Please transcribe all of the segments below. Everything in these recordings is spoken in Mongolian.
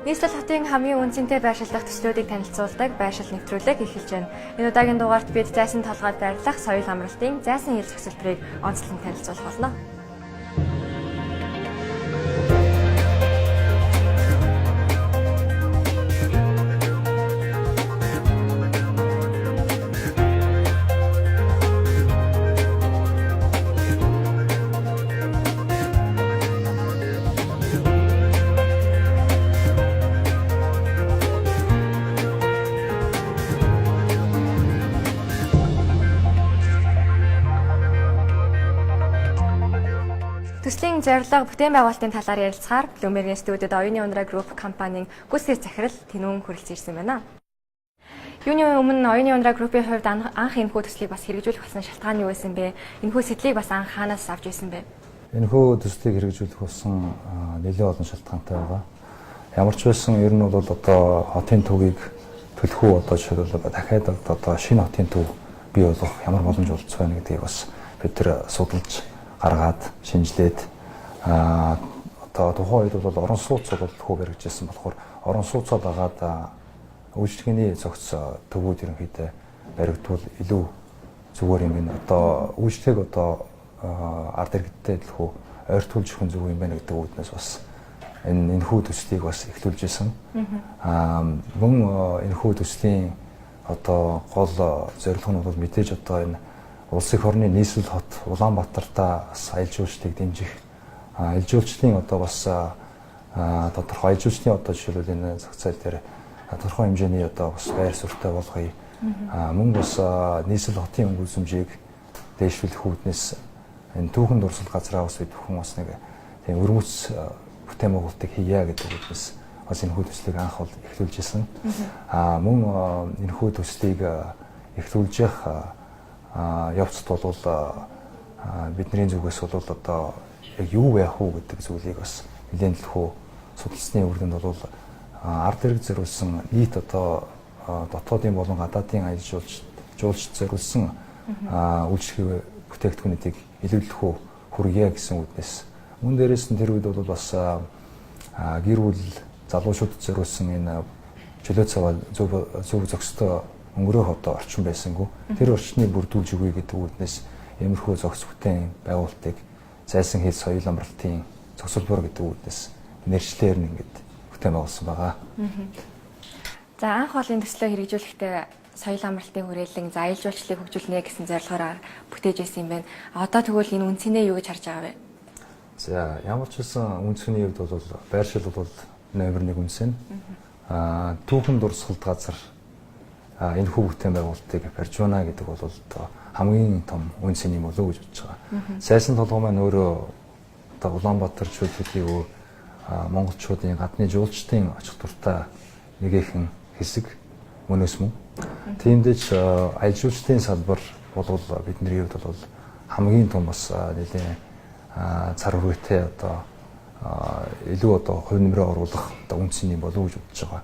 Нийслэл хотын хамгийн үнцэнтэй байршил дахь төслүүдийг танилцуулдаг байршил нэвтрүүлэг эхэлж байна. Энэ удаагийн дугаарт бид зайсан толгойд байрлах соёл амралтын зайсан хил зохицолборыг онцлон танилцуулах болно. Төслийн зорилго бүтээн байгуулалтын талаар ярилцахаар Bloomberg студиуд Оюуны ундраа групп компанийн гүйс захирал Тэнүүн хүрэлцэн ирсэн байна. Юуны өмнө Оюуны ундраа группийн хувьд анх энэхүү төслийг бас хэрэгжүүлэх болсон шалтгаан юу байсан бэ? Энэхүү сэтлийг бас анх хаанаас авч ирсэн бэ? Энэхүү төслийг хэрэгжүүлэх болсон нэлээд олон шалтгаантай байгаа. Ямар ч байсан ер нь бол одоо хотын төвийг төлөхөө одоо жишээлбэл дахиад одоо шинэ хотын төв бий болох ямар боломж олцох вэ гэдгийг бас бид тэр судалж гаргаад шинжилээд одоо тухайн үед бол орон сууц бол хөө баригдчихсан болохоор орон сууцаа дагаад үйлчлэгээний зохиц төвүүд ерөнхийдөө баригдвал илүү зүгээр юм байна. Одоо үйлчлэгийг одоо ард иргэдтэй төлхөө ойртуулж өгөх зүг юм байна гэдэг үүднээс бас энэхүү төслийг бас эхлүүлж исэн. Мөн энэхүү төслийн одоо гол зорилго нь бол мэдээж одоо энэ улс их орны нийслэл хот Улаанбаатартаа бас аялал жуулчлалыг дэмжих, аялал жуулчлалын одоо бас тодорхой аялал жуулчлалын одоо жишээлбэл энэ зах зээл дээр тодорхой хэмжээний одоо бас байр суурьтай болгоё. Мөн бас нийслэл хотын өнгө үзмжийг дээшлүүлэх үүднээс энэ түүхэн дурсгал газраа бас бид бүхэн бас нэг тийм өрмөц бүтээн байгуулалтыг хийя гэдэг үүднээс бас энэхүү төслийг анх бол эхлүүлж исэн. Мөн энэхүү төслийг эхлүүлж явах явцд бол бидний зүгээс бол одоо яг юу байх уу гэдэг зүйлийг бас нэлээд төлхөө судалсны үр дүнд бол ард иргэд зориулсан нийт одоо дотоодын болон гадаадын аялал жуулчлалд зориулсан үйлчлэгээ бүтээгдэхүүнүүдийг илүү төлхөө хүргье гэсэн үднэс. Мөн дээрээс нь тэр үед бол бас гэр бүл залуучуудад зориулсан энэ чөлөө цаваа зөв зохистой өнгөрөөх одоо орчин байсангүй тэр орчныг бүрдүүлж өгье гэдэг үүднээс иймэрхүү зохис бүтээн байгуулалтыг зайсан хил соёл амралтын зохицолбор гэдэг үүднээс нэршлэр нь ингээд бүтээн байгуулсан байгаа. За анх бол энэ төслөө хэрэгжүүлэхдээ соёл амралтын хүрээлэн аялал жуулчлалыг хөгжүүлнэ гэсэн зорилгоор бүтээж байсан юм байна. Одоо тэгвэл энэ үнцнээ юу гэж харж байгаа вэ? За ямар ч хэлсэн үнцний хувьд бол байршил бол номер 1 үнсэн. Түүхэн дурсгалт газар энэхүү бүтээн байгуулалтыг барьж байна гэдэг бол одоо хамгийн том үнц юм болов уу гэж бодож байгаа. Сайсан толгой маань өөрөө одоо Улаанбаатар чөлөөтийн монголчуудын гадны жуулчдын очих дуртай нэгэн хэсэг мөнөөс мөн. Тиймдээч аялал жуулчлалын салбар бол бидний хувьд бол хамгийн том бас нэлийн цар хүрээтэй одоо илүү одоо хувь нэмрээ оруулах одоо үнц юм болов уу гэж бодож байгаа.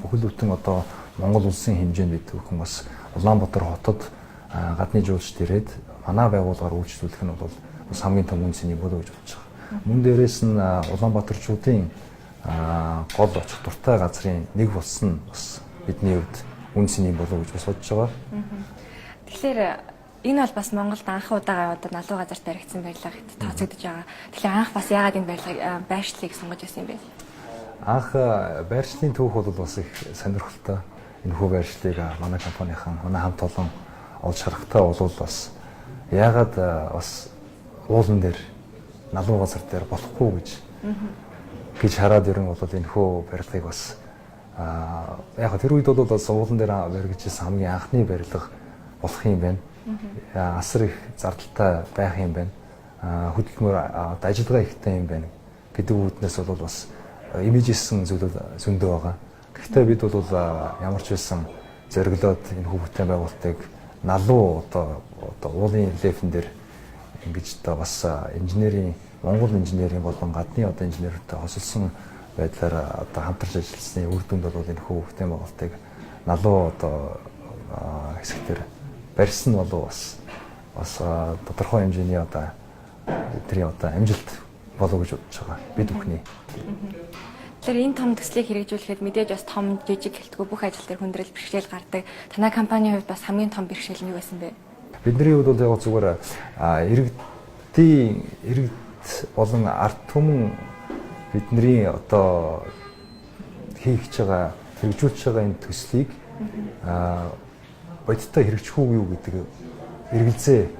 Бүхэл бүтэн одоо Монгол улсын хэмжээнд бид бүхэн бас Улаанбаатар хотод гадны жуулчд ирээд манай байгууллагаар үйлчлүүлэх нь бол бас хамгийн том үнц юм болов уу гэж бодож байгаа. Мөн дээрээс нь Улаанбаатарчуудын гол очих дуртай газрын нэг болсон бас бидний хувьд үнц юм болов уу гэж бодож байгаа. Тэгэхээр энэ бол бас Монголд анх удаага одоо налуу газар таригдсан байрлал гэд тооцогдож байгаа. Тэгэхээр анх бас яагаад энэ байршлыг сонгож байсан юм бэ? Анх байршлын түүх бол бас их сонирхолтой. Энэхүү байршлыг манай компанийн манай хамт олон олж харахтаа бол бас яагаад бас уулан дээр налуу газар дээр болохгүй гэж хараад ирэн бол энэхүү барилгыг бас яг тэр үед бол бас уулан дээр баригдчихсан хамгийн анхны барилга болох юм байна. Асар их зардалтай байх юм байна. Хөдөлмөр ажиллагаа ихтэй юм байна гэдэг үүднээс бол бас имижсэн зүйлүүд зөндөө байгаа. Гэхдээ бид бол ямар ч байсан зориглоод энэ бүтээн байгуулалтыг налуу одоо уулын релефэн дээр ингэж та бас инженерийн Монгол инженерийн болон гадны одоо инженертэй хосолсон байдлаар одоо хамтарч ажилласны үр дүнд бол энэ бүтээн байгуулалтыг налуу одоо хэсгээр барьсан болов бас тодорхой хэмжээний одоо тэрийн одоо амжилт болов гэж бодож байгаа бид бүхний. Тэгэхээр энэ том төслийг хэрэгжүүлэхэд мэдээж бас том жижиг гэлтгүй бүх ажил дээр хүндрэл бэрхшээл гардаг. Танай компанийн хувьд бас хамгийн том бэрхшээл нь юу байсан бэ? Бидний хувьд бол яг зүгээр иргэд болон ард түмэн бидний одоо хийх гэж байгаа хэрэгжүүлж байгаа энэ төслийг бодиттой хэрэгжих үү юу гэдэг эргэлзээ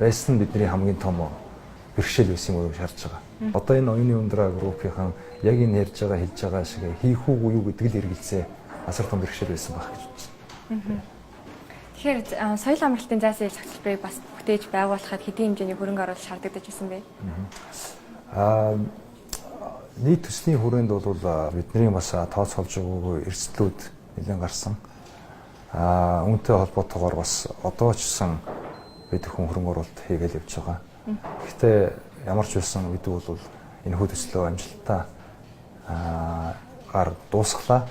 байсан бидний хамгийн том бэрхшээл байсан юм уу гэж харж байгаа. Одоо энэ оюуны ундраа группийнхан яг энэ ярьж байгаа хэлж байгаа шиг хийх үү юу гэдэг л эргэлзээ асар том бэрхшээл байсан байх гэж бодож байна. Тэгэхээр соёл амралтын зайсан ил цогцлборыг бас бүтээж байгуулахад хэдийн хэмжээний хөрөнгө оруулалт шаардагдаж байсан бэ? Нийт төслийн хүрээнд бол бидний бас тооцоолж өгөөгүй эрсдлүүд нэлээд гарсан. Үүнтэй холбоотойгоор бас одоо ч гэсэн бид хүн хөрөнгө оруулалт хийгээл явж байгаа. Гэхдээ ямар ч байсан бид бол энэ хүү төслөө амжилттай дуусглаа.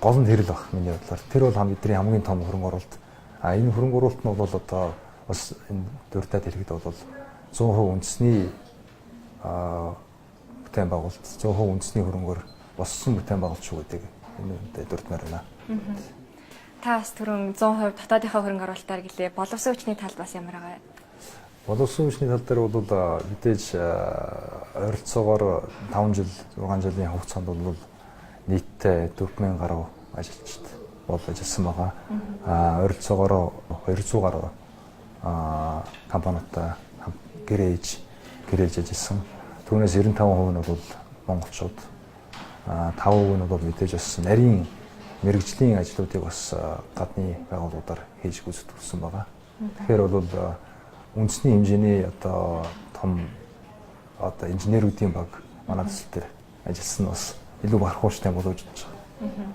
Гол нь тэр л баг миний бодлоор. Тэр бол бидний хамгийн том хөрөнгө оруулалт. Энэ хөрөнгө оруулалт нь бол одоо бас энэ дурдаад хэлэхэд бол 100% үндэсний бүтээн байгуулалт 100% үндэсний хөрөнгөөр боссон бүтээн байгуулалт шүү гэдэг энэ үнэтэй дурдмаар байна. Та бас түрүүн 100% дотоодынхаа хөрөнгө оруулалтаар гэлээ. Боловсон хүчний талд бас ямар байгаа вэ? Боловсон хүчний тал дээр бол мэдээж ойролцоогоор 5 жил 6 жилийн хугацаанд бол нийтдээ 4000 гаруй ажилчид ажилласан байгаа. Ойролцоогоор 200 гаруй компаниудтай гэрээж ажилласан. Түүнээс 95% нь бол монголчууд. 5% нь бол мэдээж бас нарийн мэрэгжлийн ажлуудыг бас гадны байгууллагуудаар хийж гүйцэтгүүлсэн байгаа. Тэгэхээр бол үндэсний хэмжээний одоо том одоо инженеруудын баг манай төсөл дээр ажилласан нь бас илүү бахархууштай болов гэж бодож байгаа.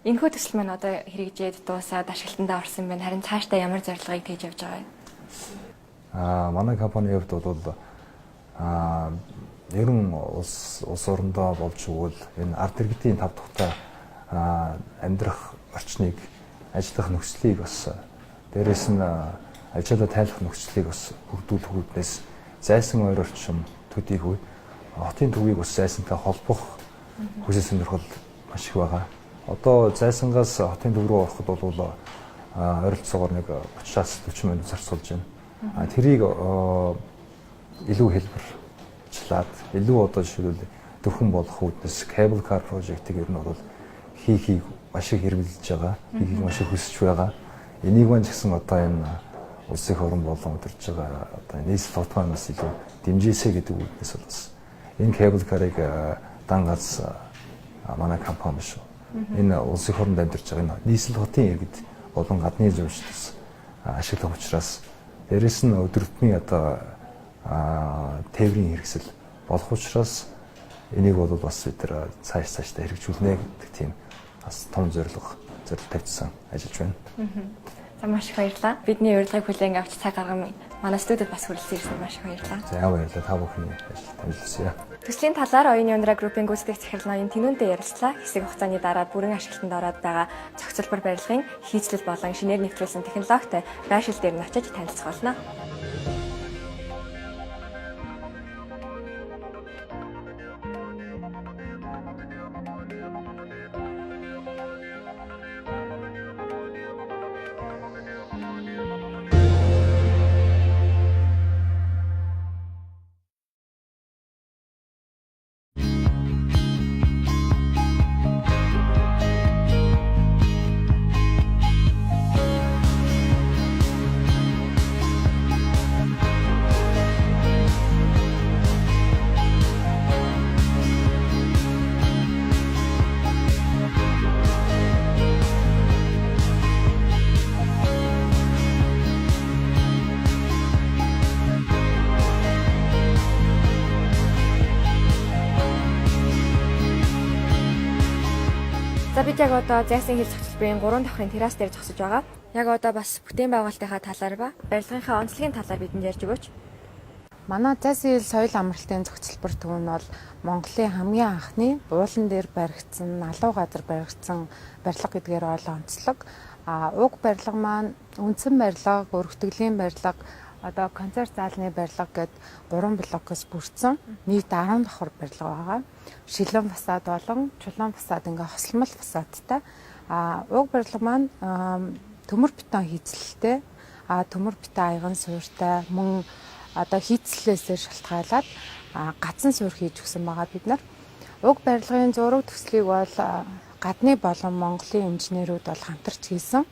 Энэхүү төсөл маань одоо хэрэгжээд дуусаад ашиглалтандаа орсон байна. Харин цаашдаа ямар зорилгыг тээж явж байгаа вэ? Манай компанийн хувьд бол ер нь улс орондоо болж өгвөл энэ ард иргэдийн тав тухтай амьдрах орчныг ажиллах нөхцөлийг бас дээрээс нь ажилдаа тайлах нөхцөлийг бас бүрдүүлэх үүднээс зайсан ойр орчим төдийгүй хотын төвийг бас зайсантай холбох хүсэл сонирхол маш их байгаа. Одоо зайсангаас хотын төв рүү ороход бол ойролцоогоор нэг 30-аас 40 минут зарцуулж байна. Тэрийг илүү хэлбэрчлээд илүү одоо жишээлбэл дөрвөн болох үүднээс cable car project-ийг ер нь бол хийхийг маш их хэрэгжилж байгаа. Хийхийг маш их хүсэж байгаа. Энийг маань ч гэсэн одоо энэ улсын хорон болон удирж байгаа одоо нийслэл хотоноос илүү дэмжээсэй гэдэг үүднээс бол бас энэ cable car-ыг дангаас манай компани шүү. Энэ улсын хоронд амьдарч байгаа энэ нийслэл хотын иргэд болон гадны зөвшөөрлөс ашиглах учраас дээрэс нь өдөртний одоо тээврийн хэрэгсэл болох учраас энийг бол бас бид цаашдаа хэрэгжүүлнэ гэдэг тийм бас том зорилго тавьсан ажиллаж байна. За маш их баярлалаа. Бидний урилгыг хүлээн авч цаг гарган манай студид бас хүрэлцэн ирсэн маш их баярлалаа. За баярлалаа. Та бүхний ажилд амжилт. Төслийн талаар оюуны ундраа группийн гүйцэтгэх захирал ноён Тэнүүнтэй ярилцлаа. Хэсэг хугацааны дараа бүрэн ашиглалтанд ороод байгаа цогцлбор барилгын хийцлэл болон шинээр нэвтрүүлсэн технологитой байршил дээр нь очиж танилцах болно. За бид яг одоо зайсан хил цогцлборын 3 давхрын террас дээр зогсож байгаа. Яг одоо бас бүтээн байгуулалтынхаа талаар ба барилгынхаа онцлогийн талаар бидэнд ярьж өгөөч. Манай зайсан хил соёл амралтын цогцлбор төв нь бол Монголын хамгийн анхны уулан дээр баригдсан, алуу газар баригдсан барилга гэдгээр онцлог. Уг барилга маань үндсэн барилга, өргөтгөлийн барилга, одоо концерт заалны барилга гээд 3 блокоос бүрдсэн нийт 10 давхар барилга байгаа. Шилэн фасад болон чулуун фасад ингээ хосломол фасадтай. Уг барилга маань төмөр бетон хийцэлтэй. Төмөр бетон аяган суурьтай мөн одоо хийцлээсээ шалтгаалаад газан суур хийж өгсөн байгаа бид нар. Уг барилгын зураг төслийг бол гадны болон Монголын инженерүүд бол хамтарч хийсэн.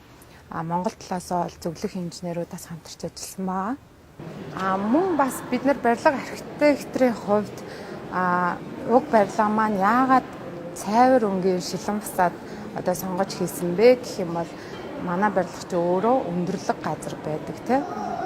Монгол талаас бол зөвлөх инженерүүдээс хамтарч ажилласан байгаа. Мөн бас бид нар барилга архитекторын хувьд уг барилга маань яагаад цайвар өнгийн шилэн фасад одоо сонгож хийсэн бэ гэх юм бол манай барилгач өөрөө өндөрлөг газар байдаг тийм.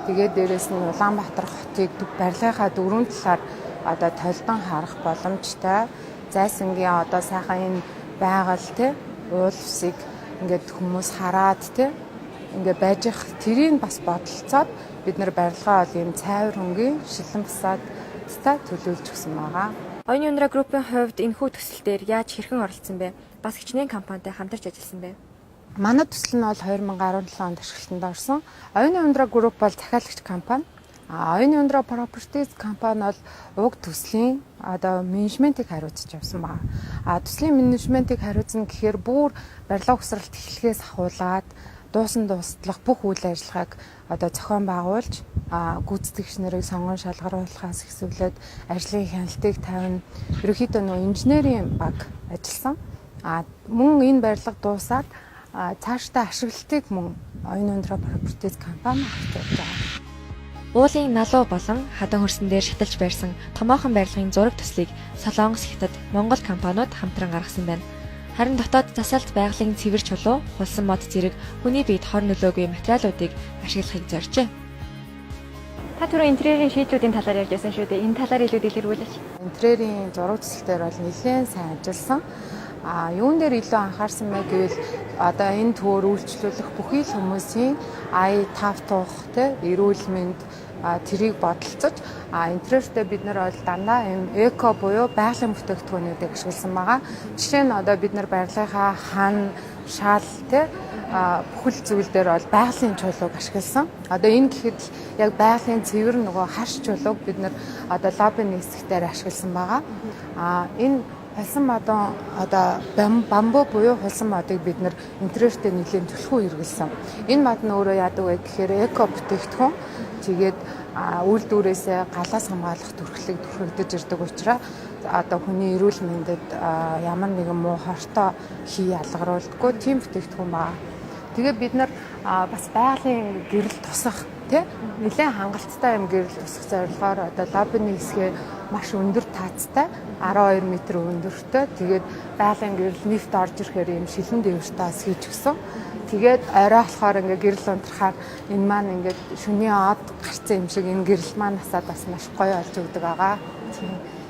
Тэгээд дээрэс нь Улаанбаатар хотыг барилгынхаа дөрвөн талаар одоо толдон харах боломжтой. Зайсангийн одоо сайхан энэ байгаль тийм уул усыг ингээд хүмүүс хараад тийм ингээд байж их тэрийг бас бодолцоод бид нар барилгаа бол ийм цайвар өнгийн шилэн фасадтай төлөвлөж өгсөн байгаа. Оюуны ундраа группийн хувьд энэхүү төсөл дээр яаж хэрхэн оролцсон бэ? Бас хичнээн компанитай хамтарч ажилласан бэ? Манай төсөл нь бол 2017 онд ашиглалтанд орсон. Оюуны ундраа групп бол захиалагч компани. Оюуны ундраа Properties компани бол уг төслийн одоо менежментийг хариуцж явсан байна. Төслийн менежментийг хариуцна гэхээр бүр барилга угсралт эхлэхээс ахуулаад дуусан дуусталах бүх үйл ажиллагааг одоо зохион байгуулж гүйцэтгэгч нарыг сонгон шалгаруулахаас эхлүүлээд ажлын хяналтыг тавина. Ерөнхийдөө нөө инженерийн баг ажилласан. Мөн энэ барилга дуусаад цаашдаа ашиглалтыг мөн Оюуны ундраа Properties компани авч явж байгаа. Уулын налуу болон хадан хөрсөн дээр шаталж байрсан томоохон барилгын зураг төслийг Солонгос, Хятад, Монгол компаниуд хамтран гаргасан байна. Харин дотоод засалт байгалийн цэвэр чулуу, хулсан мод зэрэг хүний биед хор нөлөөгүй материалуудыг ашиглахыг зоржээ. Та түрүү интерьерийн шийдлүүдийн талаар ярьж байсан шүү дээ. Энэ талаар илүү дэлгэрүүлээч. Интерьерийн зураг төсөл дээр бол нэлээд сайн ажилласан. Юун дээр илүү анхаарсан мэй гэвэл одоо энэ төвөр үйлчлүүлэх бүхий л хүмүүсийн ая тав тух те эрүүл мэнд тэрийг бодолцож интерьертэй бид нар бол дандаа юм эко буюу байгалийн бүтээгдэхүүнүүдийг ашигласан байгаа. Жишээ нь одоо бид нар барилгынхаа хан, шал те бүхэл зүйл дээр бол байгалийн чулууг ашигласан. Одоо энэ гэхэд яг байгалийн цэвэр нөгөө харш чулууг бид нар одоо лоббиний хэсгээр ашигласан байгаа. Энэ хулсан модон одоо бамбуу буюу хулсан модыг бид нар интерьертэй нэлийн түлхүү хэрэгэлсэн. Энэ мод нь өөрөө яадаг вэ гэхээр эко бүтээгдэхүүн. Тэгээд үйлдвэрээсээ галаас хамгаалах төрхлөг төрхөгдөж ирдэг учраас одоо хүний эрүүл мэндэд ямар нэгэн муу хортой хий ялгаруулдаггүй тийм бүтээгдэхүүн байна. Тэгээд бид нар бас байгалийн гэрэл тусах тий нэлээд хангалттай юм гэрэл тусах зорилгоор одоо лоббиний хэсгээ маш өндөр таацтай 12 м өндөртэй. Тэгээд байгалийн гэрэл нефт орж ирэхээр юм шилэн дэвштаас хийж өгсөн. Тэгээд орой болохоор ингээ гэрэл унтрахаар энэ маань ингээ шөнийн од гарцсан юм шиг энэ гэрэл маань насаад бас маш гоё болж өгдөг байгаа.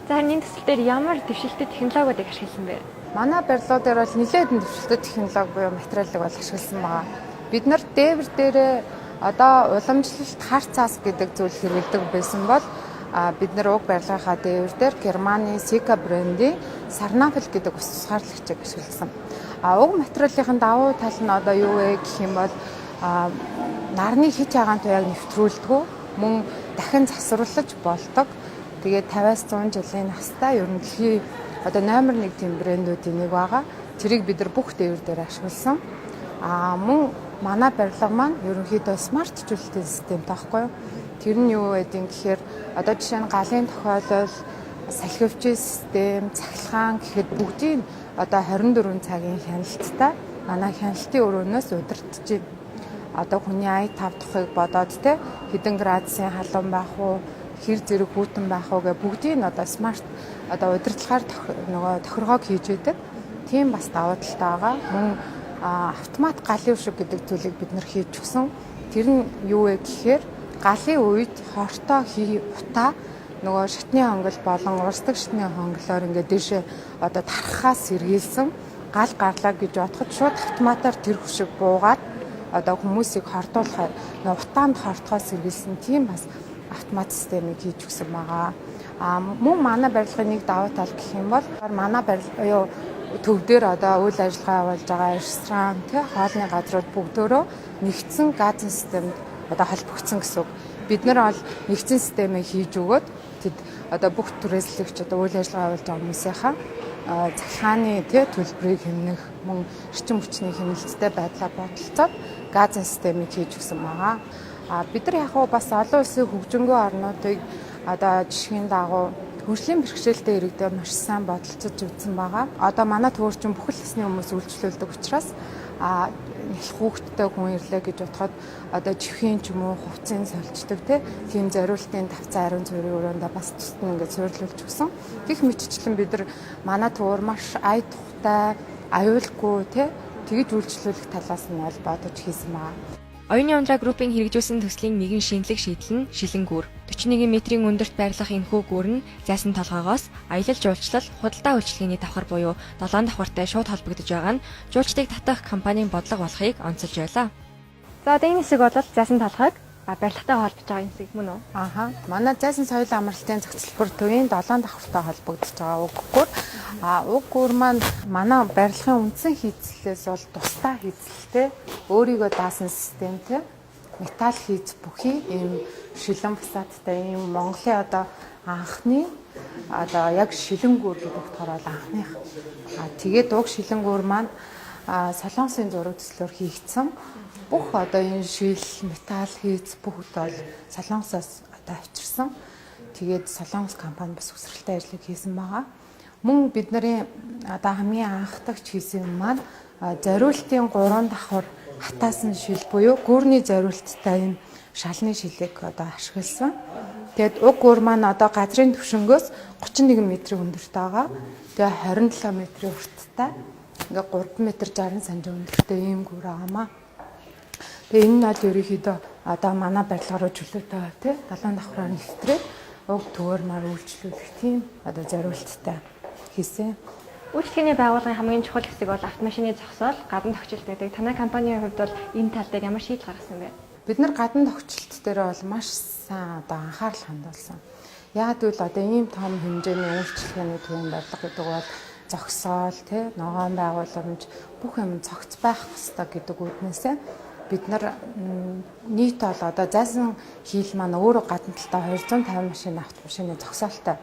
За энэ төсөл дээр ямар дэвшилттэй технологиудыг ашигласан бэ? Манай барилгууд дээр бол нэлээд дэвшилттэй технологи буюу материалыг бол ашигласан байгаа. Бид нар дээвэр дээрээ одоо уламжлалт хар цаас гэдэг зүйл хэрэглэдэг байсан бол бид нар уг барилгынхаа дээвэр дээр Германы Sika брендийн Sarnafil гэдэг ус тусгаарлагчийг ашигласан. Уг материалын давуу тал нь одоо юу вэ гэх юм бол нарны хич хагаан туяаг нэвтрүүлдэг, мөн дахин засварлаж болдог. Тэгээд 50-100 жилийн настай ер нь дэлхийн одоо номер 1 тийм брэндүүдийн нэг байгаа. Тэрийг бид нар бүх дээвэр дээр ашигласан. Мөн манай барилга маань ерөнхийдөө смарт чөлөөтэй систем таахгүй юу? Тэр нь юу гэдэг гэхээр одоо жишээ нь галын тохиолдол, салхивчийн систем, цахилгаан гэхэд бүгдийг одоо 24 цагийн хяналттай манай хяналтын өрөөнөөс удирдах чинь. Одоо хүний ая тав тухыг бодоод те хэдэн градусын халуун байх уу, хэр зэрэг хүйтэн байх уу гэ бүгдийг нь одоо смарт одоо удирдлагаар нөгөө тохиргоог хийж өгдөг. Тийм бас давуу талтай байгаа. Мөн автомат галын өшөг гэдэг зүйлийг бид нар хийж өгсөн. Тэр нь юу вэ гэхээр галын үед хортой утаа нөгөө шатны хонгол болон урсдаг шатны хонглоор ингээд дэшээ одоо тархахаас сэргийлсэн гал гарлаа гэж бодоход шууд автоматар тэр хөшиг буугаад одоо хүмүүсийг хордуулахаар утаанд хортохоос сэргийлсэн тийм бас автомат системийг хийж өгсөн байгаа. Мөн манай барилгын нэг давуу тал гэх юм бол манай барилга төв дээр одоо үйл ажиллагаа явуулж байгаа ресторан, хоолны газрууд бүгдөө нэгдсэн газын системд одоо холбогдсон гэсэн үг. бид нар бол нэгдсэн системээ хийж өгөөд тэд одоо бүх түрээслэгч одоо үйл ажиллагаа явуулж байгаа хүмүүсийнхаа захиргааны төлбөрийг хэмнэх мөн эрчим хүчний хэмнэлттэй байдлаа бодолцоод газын системийг хийж өгсөн байгаа. Бид нар яг бас олон улсын хөгжингөө орнуудыг одоо жишгийн дагуу хөгжлийн бэрхшээлтэй иргэдэд маш сайн бодолцож үзсэн байгаа. Одоо манай төвөрчин бүхэл хэсний хүмүүс үйлчлүүлдэг учраас хүүхдтэй хүн ирлээ гэж бодоход одоо чихийн ч юм уу хувцсын сольждаг тийм зориултын давцаа ариун цэврийн өрөөндөө бас тусна ингээд суйрлуулж өгсөн. Гэх мэтчлэн бид нар манай төвөр маш ая тухтай, аюулгүй тэгж үйлчлүүлэх талаас нь бол бодож хийсэн байна. Оюуны ундраа группийн хэрэгжүүлсэн төслийн нэгэн шинэлэг шийдэл нь шилэнгүүр. 41 метрийн өндөрт байрлах энэхүү гүүр нь зайсан толгоогоос аялал жуулчлал, худалдаа үйлчилгээний давхар буюу 7 давхартай шууд холбогдож байгаа нь жуулчдыг татах компанийн бодлого болохыг онцолж байлаа. За одоо энэ хэсэг бол зайсан толгойг барилгатай холбож байгаа юм шиг мөн үү? Манай зайсан соёлын амралтын зохицлбор төвийн 7 давхартай холбогдож байгаа уг гүүр. Уг гүүр маань манай барилгын үндсэн хийцлээс бол тусдаа хийцэлтэй, өөрийгөө даасан системтэй, металл хийц бүхий ийм шилэн фасадтай ийм Монголын одоо анхны одоо яг шилэн гүүр гэдэг болохоор анхных. Тэгээд уг шилэн гүүр маань Солонгосын зураг төслөөр хийгдсэн. Бүх одоо энэ шил, металл хийц бүгд бол Солонгосоос одоо авчирсан. Тэгээд Солонгос компани бас үсрэлтэй ажлыг хийсэн байгаа. Мөн бидний одоо хамгийн анхдагч хийсэн юм маань зориултын 3 давхар хатаасан шил буюу гүүрний зориулттай энэ шалны шилийг одоо ашигласан. Тэгээд уг гүүр маань одоо газрын түвшингөөс 31 м-ийн өндөртэй байгаа. Тэгээд 27 м-ийн урттай. Ингээ 3 м 60 см өндөртэй ийм гүүр байгаамаа. Тэгээ энэ нь бол ерөнхийдөө одоо манай барилга руу чөлөөтэй 7 давхраар нэвтрээд уг төвөр маар үйлчлүүлэх тийм одоо зориулттай хийсэн. Үйлчлэгээний байгууллагын хамгийн чухал хэсэг бол автомашины зогсоол, гадна тогтчлт гэдэг. Танай компанийн хувьд бол энэ тал дээр ямар шийдэл гаргасан бэ? Бид нар гадна тогтчлт дээр бол маш сайн одоо анхаарал хандуулсан. Яг тэгвэл одоо ийм том хэмжээний үйлчлэгээний төвийн барилга гэдэг бол зогсоол, ногоон байгууламж бүх юм цогц байх ёстой гэдэг үднээсээ бид нар нийт бол одоо зайсан хийл маань өөрөө гадна талдаа 250 машин автомашины зогсоолтой.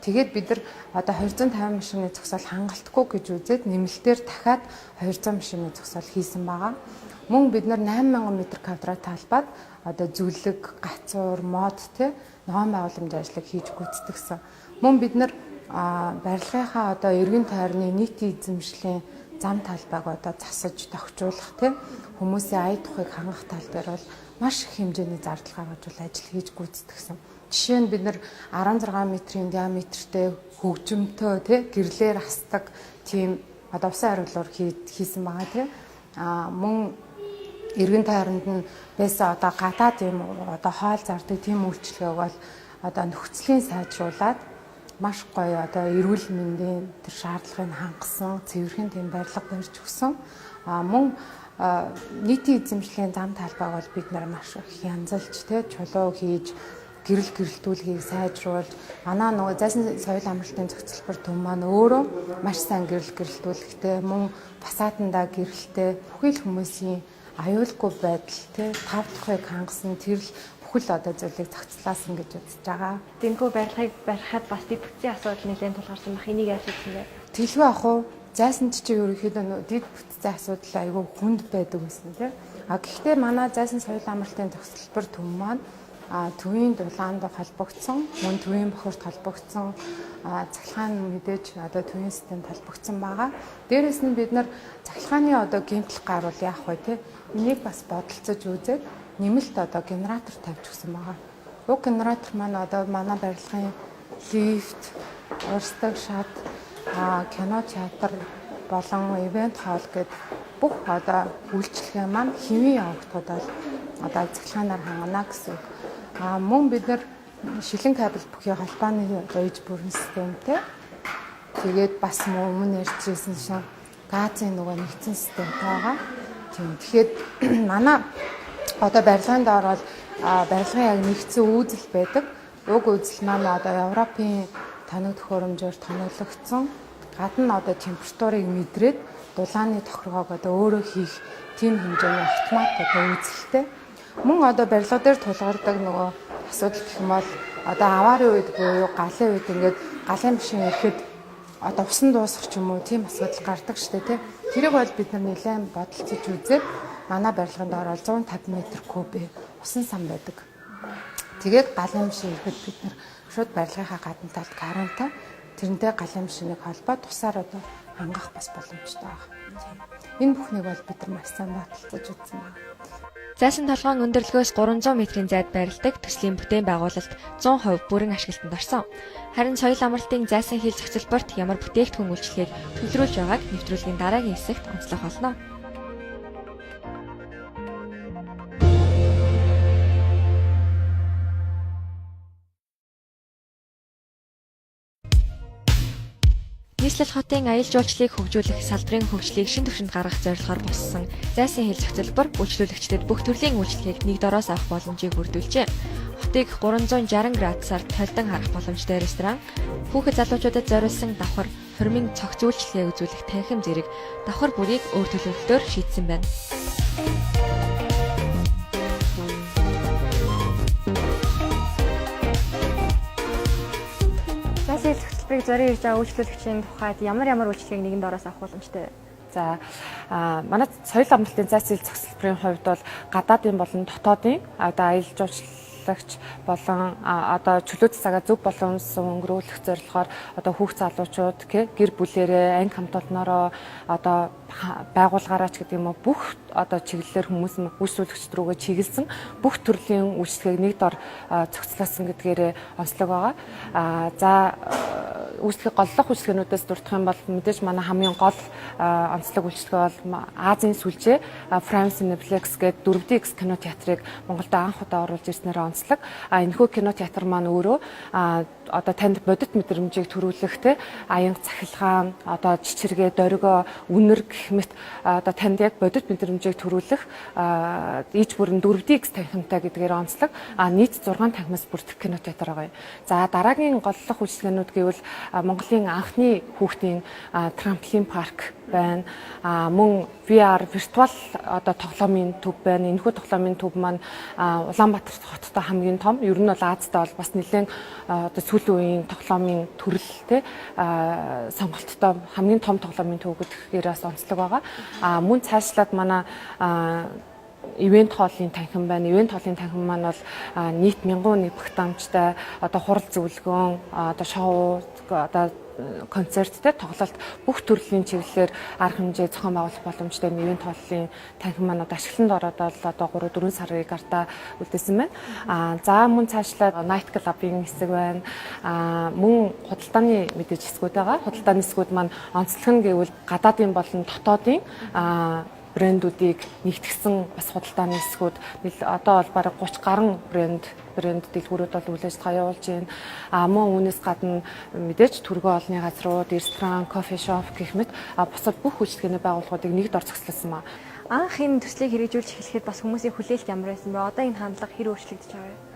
Тэгээд бид нар одоо 250 машины зогсоол хангалтгүй гэж үзээд нэмэлтээр дахиад 200 машины зогсоол хийсэн байгаа. Мөн бид нар 8000 м2 талбайд одоо зүлэг, гацуур, мод ногоон байгууламж ажлыг хийж гүйцэтгэсэн. Мөн бид нар барилгынхаа одоо эргэн тойрны нийтийн эзэмшлийн зам талбайг одоо засаж тохижуулах хүмүүсийн ая тухыг хангах тал дээр бол маш их хэмжээний зардал гаргаж ажил хийж гүйцэтгэсэн. Жишээ нь бид нар 16 м-ийн диаметртэй хөгжимтэй гэрлээр хасдаг тийм одоо усан хариулуур хийсэн байгаа мөн эргэн тойронд нь байсан одоо гадаад юм одоо хоол зардаг тийм үйлчлэгээг бол одоо нөхцөлийн сайжруулад маш гоё одоо эрүүл мэндийн тэр шаардлагыг хангасан цэвэрхэн тийм барилга барьж өгсөн. Мөн нийтийн эзэмшлийн зам талбайг бол бид нар маш их янзалж чулуу хийж гэрэл гэрэлтүүлгийг сайжруулж манай нөгөө зайсан соёл амралтын зохицлбор төв маань өөрөө маш сайн гэрэл гэрэлтүүлэгтэй мөн фасадандаа гэрэлтэй бүхэл хүмүүсийн аюулгүй байдал тав тухыг хангасан тэрл бүхэл одоо зүйлийг зохицлаасан гэж үзэж байгаа. Тэнхүү барилгыг барихад бас дэд бүтцийн асуудал нэлээд тулгарсан бах энийг яаж хэлсэн бэ? Тэлгүй ах уу? Зайсанд чи ерөнхийдөө дэд бүтцийн асуудал айгүй хүнд байдаг гэсэн Гэхдээ манай зайсан соёл амралтын зохицлбор төв маань төвийн дулаанд холбогдсон, мөн төвийн бохирт холбогдсон, цахилгаан мэдээж одоо төвийн системд холбогдсон байгаа. Дээрээс нь бид нар цахилгааны одоо гэмтэл гарвал яах вэ те? Энийг бас бодолцож үзээд нэмэлт одоо генератор тавьж өгсөн байгаа. Уг генератор маань одоо манай барилгын лифт, урсдаг шат, кино театр болон ивент холл гэдэг бүх одоо үйлчлэгээ маань хэвийн явагдахад бол одоо цахилгаанаар хангана гэсэн. Мөн бид нар шилэн кабель бүхий холбооны ээж бүрэн системтэй. Тэгээд бас өмнө ярьжсэн шин газын нөгөө нэгдсэн системтэй байгаа. Тэгэхээр манай одоо барилгын доор бол барилгын яг нэгдсэн үүсэл байдаг. Уг үзэл маань одоо Европын тоног төхөөрөмжөөр тоноглогдсон. Гадна одоо температурыг мэдрээд дулааны тохиргоог одоо өөрөө хийх тийм хэмжээний автомат одоо үзэлтэй. Мөн одоо барилга дээр тулгардаг нөгөө асуудал гэх юм бол одоо аваарын үед буюу галын үед ингээд галын машин ирэхэд одоо усан дуусах ч юм уу тийм асуудал гардаг штэ тий. Тэрийг бол бид нар нэлээд бодолцож үзээд манай барилганд ороод 150 м3 усан сан байдаг. Тэгээд галын машин ирэхэд бид нар шууд барилгынхаа гадна талд гарантаа тэрнтэй галын машиныг холбоод тусаар одоо хангах бас боломжтой байна. Тийм. Энэ бүхнийг бол бид нар маш сайн баталцаж үзсэн байна. Зайсан толгойн өндөрлөгөөс 300 м-ийн зайд байрладаг төслийн бүтээн байгуулалт 100% бүрэн ашиглалтанд орсон. Харин соёл амралтын зайсан хил зохицолборт ямар бүтээгдэхүүн үйлчлэгийг төлөвлөж байгааг нэвтрүүлгийн дараагийн хэсэгт онцлох болно. Нийслэл хотын аялал жуулчлалыг хөгжүүлэх салбарын хөгжлийг шин түвшинд гаргах зорилгоор болсон зайсан хил зохицолбор үйлчлүүлэгчдэд бүх төрлийн үйлчлэгийг нэг дороос авах боломжийг бүрдүүлжээ. Хотыг 360 градусаар толдон харах боломжтой ресторан, хүүхэд залуучуудад зориулсан давхар, хормын цогц үйлчлэгээ үзүүлэх танхим зэрэг давхар бүрийг өөр төлөвлөлтөөр шийдсэн байна. Зайсан хил зохицолборыг зориулж ирж байгаа үйлчлүүлэгчийн тухайд ямар үйлчлэгийг нэгэн дороос авах боломжтой вэ? За манай соёл амралтын зайсан хил зохицолборын хувьд бол гадаадын болон дотоодын одоо аялал жуулчлалч болон одоо чөлөө цагаа зөв боломжсон өнгөрүүлэх зорилгоор одоо хүүхд залуучууд гэр бүлэрээ анги хамт олноороо одоо байгуулгаараач гэдэг юм уу бүх одоо чиглэлээр хүмүүс үйлчлүүлэгчд рүүгээ чиглэсэн бүх төрлийн үйлчлэгийг нэг дор зохицлоосон гэдгээрээ онцлог байгаа. За үйлчлэгийг голлох үйлчлэгнүүдээс дурдах юм бол мэдээж манай хамгийн гол онцлог үйлчлэг бол Азийн сүлжээ Prime Cineplex гэдэг 4DX кино театрыг Монголд анх удаа оруулж ирснээр онцлог. Энэхүү кино театр маань өөрөө одоо танд бодит мэдрэмжийг төрүүлэх те аянга цахилгаан одоо чичиргээ дөргөө үнэр гэх мэт одоо танд яг бодит мэдрэмжийг төрүүлэх иж бүрэн 4DX танхимтай гэдгээр онцлог нийт 6 танхимаас бүрдэх кино театр байгаа юм. За дараагийн голлох үйлчлэгнүүд гэвэл Монголын анхны хүүхдийн трамплин парк байна. Мөн VR виртуал одоо тоглоомын төв байна. Энэхүү тоглоомын төв маань Улаанбаатар хоттой хамгийн том. Ер нь бол Азиад бол бас нэлээд одоо сүүлийн үеийн тоглоомын төрөл те сонголттой хамгийн том тоглоомын төв гэдгээрээс онцлог байгаа. Мөн цаашлаад манай ивент холлын танхим байна. Ивент холлын танхим маань бол нийт 1000 багтаамжтай одоо хурал зөвлөгөөн одоо шоу одоо концерттэй тоглолт бүх төрлийн чиглэлээр арга хэмжээ зохион байгуулах боломжтой ивент холлын танхим маань одоо ашиглалтанд ороод одоо 3-4 сарын гартаа үлдээсэн байна. За мөн цаашлаад night club-ийн хэсэг байна. Мөн худалдааны мэдээж хэсгүүд байгаа. Худалдааны хэсгүүд маань онцлог нь гэвэл гадаадын болон дотоодын брэндүүдийг нэгтгэсэн бас худалдааны хэсгүүд одоо бол бараг 30 гаруй брэнд дэлгүүрүүд бол үйл ажиллагаа явуулж байна. Мөн үүнээс гадна мэдээж төргөө олны газрууд, ресторан, кофе шоп гэх мэт бусад бүх үйлчлэгээний байгууллагуудыг нэг дор зохицуулсан байна. Анх энэ төслийг хэрэгжүүлж эхлэхэд бас хүмүүсийн хүлээлт ямар байсан бэ? Одоо энэ хандлага хэр өөрчлөгдөж байгаа вэ?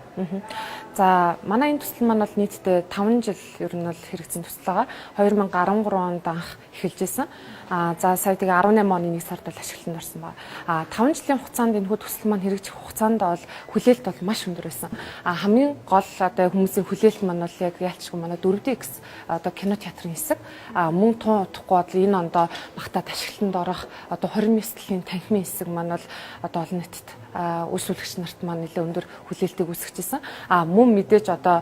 За манай энэ төсөл маань бол нийтдээ 5 жил ер нь бол хэрэгжсэн төсөл байгаа. 2013 онд анх эхэлж исэн. За сая тэгээ 18 оны 1 сард бол ашиглалтанд орсон байна. 5 жилийн хугацаанд энэхүү төсөл маань хэрэгжих хугацаанд бол хүлээлт бол маш өндөр байсан. Хамгийн гол одоо хүмүүсийн хүлээлт маань бол яг яалтчгүй манай 4DX одоо кино театрын хэсэг. Мөн тун удахгүй бол энэ ондоо багтаад ашиглалтанд орох одоо 20 мэслийн танхимын хэсэг маань бол одоо олон нийтэд үйлчлүүлэгч нарт маань нэлээд өндөр хүлээлтийг үүсгэжсэн. Мөн мэдээж одоо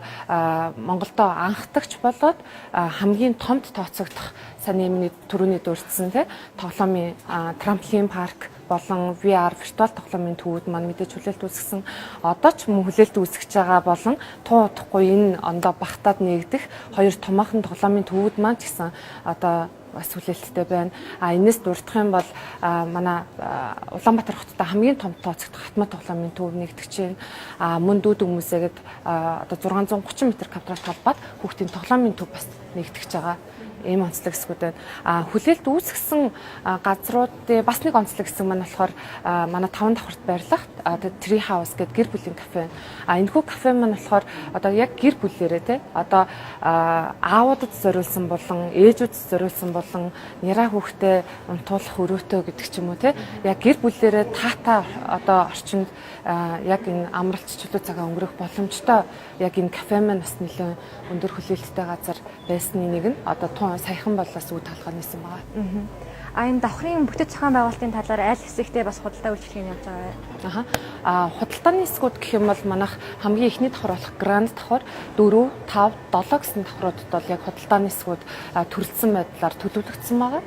Монголдо анхдагч болоод хамгийн томд тооцогдох сайн нэмний төрөний дурдсан тий тоглоомын трамплин парк болон VR виртуал тоглоомын төвүүд маань мэдээж хүлээлт үүсгэсэн. Одоо ч мөн хүлээлт үүсгэж байгаа болон тун удахгүй энэ ондоо багтаад нэгдэх хоёр томоохон тоглоомын төвүүд маань ч гэсэн одоо бас хүлээлттэй байна. Энэс дурдах юм бол манай Улаанбаатар хоттой хамгийн том тооцогдох хатмат тоглоомын төв нэгдэж байна. Мөн дүүд хүмүүсээгээд одоо 630 м2 талбайд хүүхдийн тоглоомын төв бас нэгдэж байгаа. Ийм онцлог хэсгүүд байна. Хүлээлт үүсгэсэн газруудын бас нэг онцлог хэсэг маань болохоор манай 5 давхарт байрлах Tree House гэдэг гэр бүлийн кафе байна. Энэхүү кафе маань болохоор одоо яг гэр бүлээрээ те одоо аавуудад зориулсан болон ээжүүдэд зориулсан болон болон няраа хүүхдээ унтуулах өрөөтэй гэдэг ч юм уу те яг гэр бүлээрээ таатай одоо орчинд яг энэ амралт чөлөө цагаа өнгөрөх боломжтой яг энэ кафе маань бас нэлээд өндөр хүлээлттэй газар байсны нэг нь одоо саяхан болоос үд талхаа нээсэн байгаа. Энэ давхрын бүтэц зохион байгуулалтын талаар аль хэсэгтээ бас худалдаа үйлчлэгийг явж байгаа вэ? Худалдааны хэсгүүд гэх юм бол манайх хамгийн ихний давхар болох гранд давхар 4, 5, 7 гэсэн давхруудад бол яг худалдааны хэсгүүд төрөлцсөн байдлаар төлөвлөгдсөн байгаа.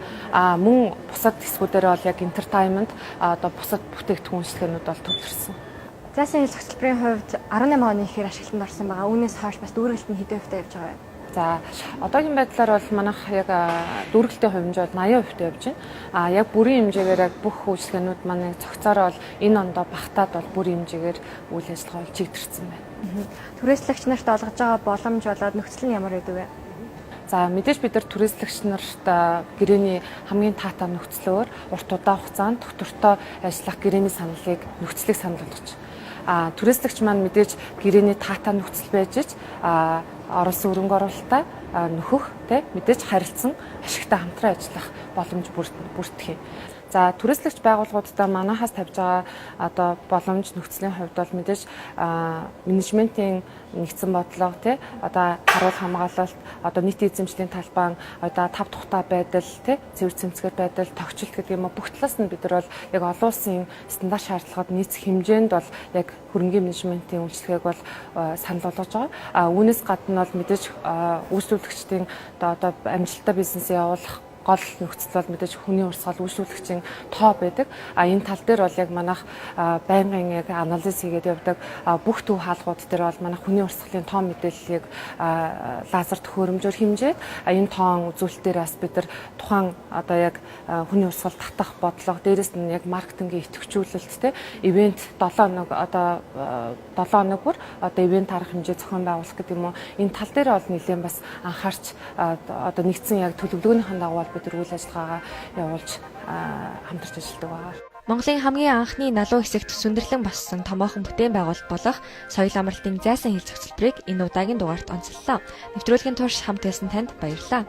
Мөн бусад хэсгүүдээр бол яг entertainment одоо бусад бүтээгдэхүүн үйлчлэгээнүүд бол төвлөрсөн. Зайсан хил цогцлбарын хувьд 18 оны ихээр ашиглалтанд орсон байгаа. Үүнээс хойш бас дүүргэлт нь хэдэн хувьтай явж байгаа вэ? За одоогийн байдлаар бол манайх яг дүүргэлтийн хувьд бол 80% явж байна. Яг бүрийн хэмжээгээр яг бүх үйлчлэгээнүүд маань цогцоороо бол энэ ондоо багтаад бол бүрийн хэмжээгээр үйл ажиллагаа бол чигдэрсэн байна. Түрээслэгч нарт олгож байгаа боломж болоод нөхцөл нь ямар байдаг вэ? За мэдээж бид нар түрээслэгч нарт гэрээний хамгийн таатай нөхцлөөр урт удаан хугацаанд доктортой ажиллах гэрээний саналыг нөхцөлийг санал болгож. Түрээслэгч маань мэдээж гэрээний таатай нөхцөл байж оруулсан өрөнгө оруулалтаа нөхөх тэ мэдээж харилцсан ашигтай хамтран ажиллах боломж бүрдэх юм. За түрээслэгч байгууллагуудаа манайхаас тавьж байгаа одоо боломж нөхцөлийн хувьд бол мэдээж менежментийн нэгдсэн бодлого тий одоо харуул хамгаалалт одоо нийт эзэмшлийн талбай одоо тав тухтай байдал тий цэвэр цэмцгэр байдал тогтчлт гэдэг юм бүх талаас нь бид нар бол яг олон улсын стандарт шаардлагад нийцэх хэмжээнд бол яг хөрөнгийн менежментийн үйлчлэгийг бол санал болгож байгаа. Үүнээс гадна бол мэдээж үйлчлүүлэгчдийн одоо амжилттай бизнес явуулах гол нөхцөл бол мэдээж хүний урсгал үйлчлүүлэгчийн тоо байдаг. Энэ тал дээр бол яг манайх байнгын яг анализ хийгээд явдаг. Бүх төв хаалгууд дээр бол манайх хүний урсгалын тоо мэдээллийг лазер төхөөрөмжөөр хэмжээд энэ тоон үзүүлэлтээр бас бид нар тухайн одоо яг хүний урсгал татах бодлого дээрэс нь яг маркетингийн идэвхжүүлэлт те ивент 7 хоног одоо 7 хоног бүр одоо ивент арга хэмжээ зохион байгуулах гэдэг юм уу энэ тал дээр бол нэлээд бас анхаарч одоо нэгдсэн яг төлөвлөгөөнийхэн дагуу бид нар үйл ажиллагаагаа явуулж хамтарч ажилладаг байгаа. Монголын хамгийн анхны налуу хэсэгт сүндэрлэн боссон томоохон бүтээн байгуулалт болох соёл амралтын зайсан хил цогцлборыг энэ удаагийн дугаарт онцоллоо. Нэвтрүүлгийн турш хамт байсан танд баярлалаа.